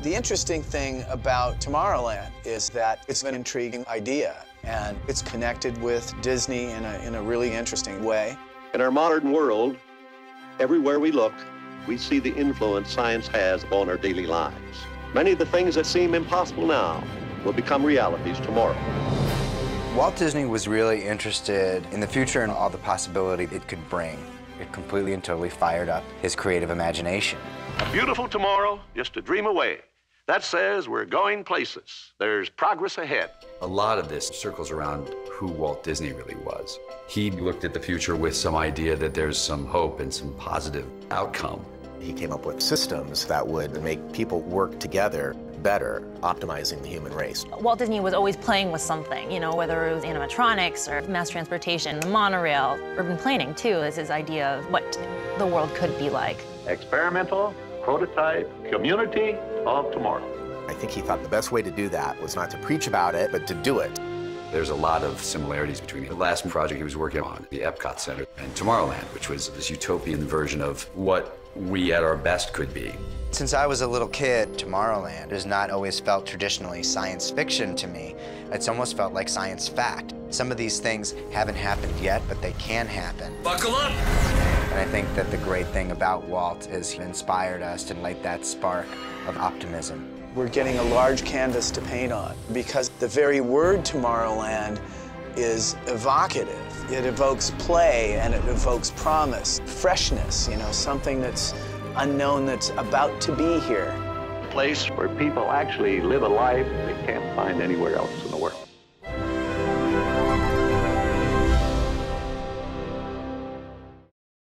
The interesting thing about Tomorrowland is that it's an intriguing idea, and it's connected with Disney in a really interesting way. In our modern world, everywhere we look, we see the influence science has upon our daily lives. Many of the things that seem impossible now will become realities tomorrow. Walt Disney was really interested in the future and all the possibility it could bring. It completely and totally fired up his creative imagination. A beautiful tomorrow, just a dream away. That says we're going places. There's progress ahead. A lot of this circles around who Walt Disney really was. He looked at the future with some idea that there's some hope and some positive outcome. He came up with systems that would make people work together better, optimizing the human race. Walt Disney was always playing with something, you know, whether it was animatronics or mass transportation, the monorail. Urban planning, too, is his idea of what the world could be like. Experimental, prototype, community of tomorrow. I think he thought the best way to do that was not to preach about it, but to do it. There's a lot of similarities between the last project he was working on, the Epcot Center, and Tomorrowland, which was this utopian version of what we at our best could be. Since I was a little kid, Tomorrowland has not always felt traditionally science fiction to me. It's almost felt like science fact. Some of these things haven't happened yet, but they can happen. Buckle up! And I think that the great thing about Walt is he inspired us to light that spark of optimism. We're getting a large canvas to paint on because the very word Tomorrowland is evocative. It evokes play and it evokes promise, freshness, you know, something that's unknown that's about to be here. A place where people actually live a life they can't find anywhere else in the world.